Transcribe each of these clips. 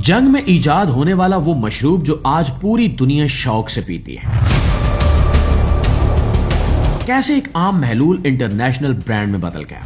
جنگ میں ایجاد ہونے والا وہ مشروب جو آج پوری دنیا شوق سے پیتی ہے، کیسے ایک عام محلول انٹرنیشنل برانڈ میں بدل گیا۔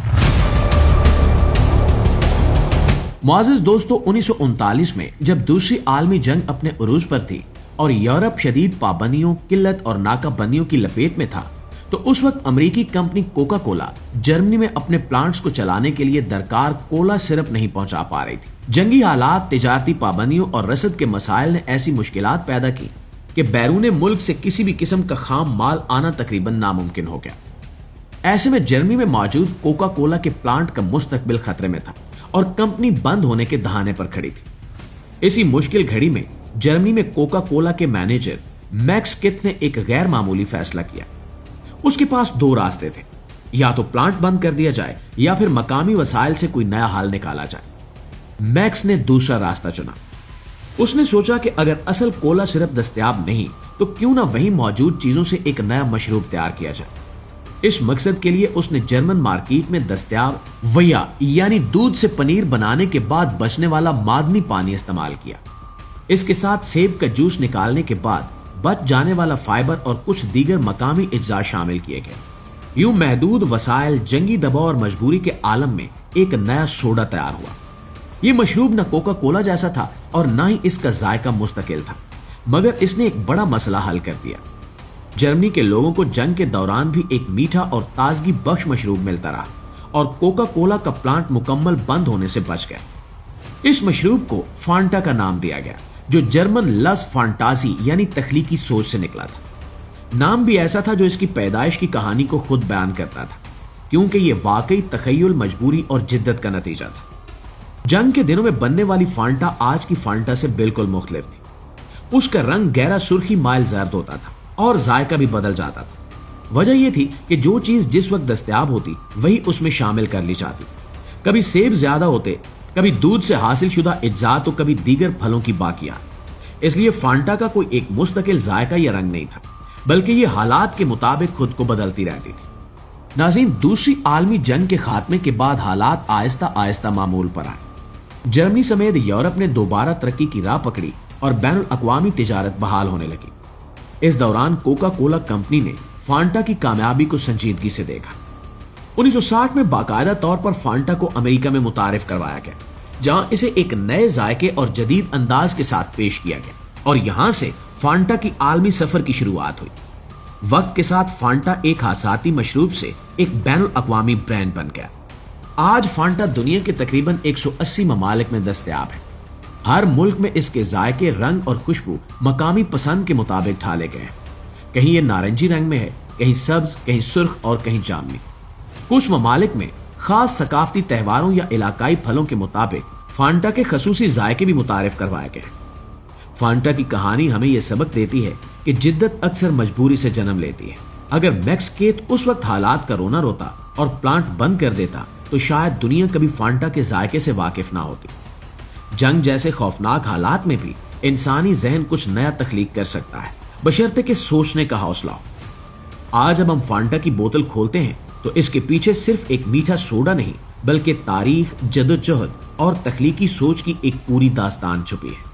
معزز دوستو، 1939 میں جب دوسری عالمی جنگ اپنے عروج پر تھی اور یورپ شدید پابندیوں، قلت اور ناکہ بندیوں کی لپیٹ میں تھا، تو اس وقت امریکی کمپنی کوکا کولا جرمنی میں اپنے پلانٹس کو چلانے کے لیے درکار کولا سرپ نہیں پہنچا پا رہی تھی۔ جنگی حالات، تجارتی پابندیوں اور رسد کے مسائل نے ایسی مشکلات پیدا کی کہ بیرون ملک سے کسی بھی قسم کا خام مال آنا تقریباً ناممکن ہو گیا۔ ایسے میں جرمنی میں موجود کوکا کولا کے پلانٹ کا مستقبل خطرے میں تھا اور کمپنی بند ہونے کے دہانے پر کھڑی تھی۔ اسی مشکل گھڑی میں جرمنی میں کوکا کولا کے مینیجر میکس کت نے ایک غیر معمولی فیصلہ کیا۔ اس کے پاس دو راستے تھے، یا تو پلانٹ بند کر دیا جائے یا پھر مقامی وسائل سے کوئی نیا حل نکالا جائے۔ میکس نے دوسرا راستہ چنا۔ اس نے سوچا کہ اگر اصل کولا سرپ دستیاب نہیں تو کیوں نہ وہیں موجود چیزوں سے ایک نیا مشروب تیار کیا جائے۔ اس مقصد کے لیے اس نے جرمن مارکیٹ میں دستیاب ویا یعنی دودھ سے پنیر بنانے کے بعد بچنے والا معدنی پانی استعمال کیا۔ اس کے ساتھ سیب کا جوس نکالنے کے بعد بچ جانے والا فائبر اور کچھ دیگر مقامی اجزاء شامل کیے گئے۔ یوں محدود وسائل، جنگی دباؤ اور مجبوری کے عالم میں ایک نیا سوڈا تیار ہوا۔ یہ مشروب نہ کوکا کولا جیسا تھا اور نہ ہی اس کا ذائقہ مستقل تھا، مگر اس نے ایک بڑا مسئلہ حل کر دیا۔ جرمنی کے لوگوں کو جنگ کے دوران بھی ایک میٹھا اور تازگی بخش مشروب ملتا رہا اور کوکا کولا کا پلانٹ مکمل بند ہونے سے بچ گیا۔ اس مشروب کو فانٹا کا نام دیا گیا، جو جرمن لفظ فانٹازی یعنی تخلیقی سوچ سے نکلا تھا۔ نام بھی ایسا تھا جو اس کی پیدائش کی کہانی کو خود بیان کرتا تھا، کیونکہ یہ واقعی تخیل، مجبوری اور جدت کا نتیجہ تھا۔ جنگ کے دنوں میں بننے والی فانٹا آج کی فانٹا سے بالکل مختلف تھی۔ اس کا رنگ گہرا سرخی مائل زرد ہوتا تھا اور ذائقہ بھی بدل جاتا تھا۔ وجہ یہ تھی کہ جو چیز جس وقت دستیاب ہوتی وہی اس میں شامل کر لی جاتی۔ کبھی سیب زیادہ ہوتے، کبھی دودھ سے حاصل شدہ اجزاء تو کبھی دیگر پھلوں کی باقیات۔ اس لیے فانٹا کا کوئی ایک مستقل ذائقہ یا رنگ نہیں تھا، بلکہ یہ حالات کے مطابق خود کو بدلتی رہتی تھی۔ ناظرین، دوسری عالمی جنگ کے خاتمے کے بعد حالات آہستہ آہستہ معمول پر آئے۔ جرمنی سمیت یورپ نے دوبارہ ترقی کی راہ پکڑی اور بین الاقوامی تجارت بحال ہونے لگی۔ اس دوران کوکا کولا کمپنی نے فانٹا کی کامیابی کو سنجیدگی سے دیکھا۔ 1960 میں باقاعدہ طور پر فانٹا کو امریکہ میں متعارف کروایا گیا، جہاں اسے ایک نئے ذائقے اور جدید انداز کے ساتھ پیش کیا گیا، اور یہاں سے فانٹا کی عالمی سفر کی شروعات ہوئی۔ وقت کے ساتھ فانٹا ایک حساسی مشروب سے ایک بین الاقوامی برانڈ بن گیا۔ آج فانٹا دنیا کے تقریباً 180 ممالک میں دستیاب ہے۔ ہر ملک میں اس کے ذائقے، رنگ اور خوشبو مقامی پسند کے مطابق ڈھالے گئے ہیں۔ کہیں یہ نارنجی رنگ میں ہے، کہیں سبز، کہیں سرخ اور کہیں جامنی۔ کچھ ممالک میں خاص ثقافتی تہواروں یا علاقائی پھلوں کے مطابق فانٹا کے خصوصی ذائقے بھی متعارف کروائے گئے ہیں۔ فانٹا کی کہانی ہمیں یہ سبق دیتی ہے کہ جدت اکثر مجبوری سے جنم لیتی ہے۔ اگر میکس کیت اس وقت حالات کا رونا روتا اور پلانٹ بند کر دیتا تو شاید دنیا کبھی فانٹا کے ذائقے سے واقف نہ ہوتی۔ جنگ جیسے خوفناک حالات میں بھی انسانی ذہن کچھ نیا تخلیق کر سکتا ہے، بشرطے کہ سوچنے کا حوصلہ ہو۔ آج اب ہم فانٹا کی بوتل کھولتے ہیں تو اس کے پیچھے صرف ایک میٹھا سوڈا نہیں، بلکہ تاریخ، جدوجہد اور تخلیقی سوچ کی ایک پوری داستان چھپی ہے۔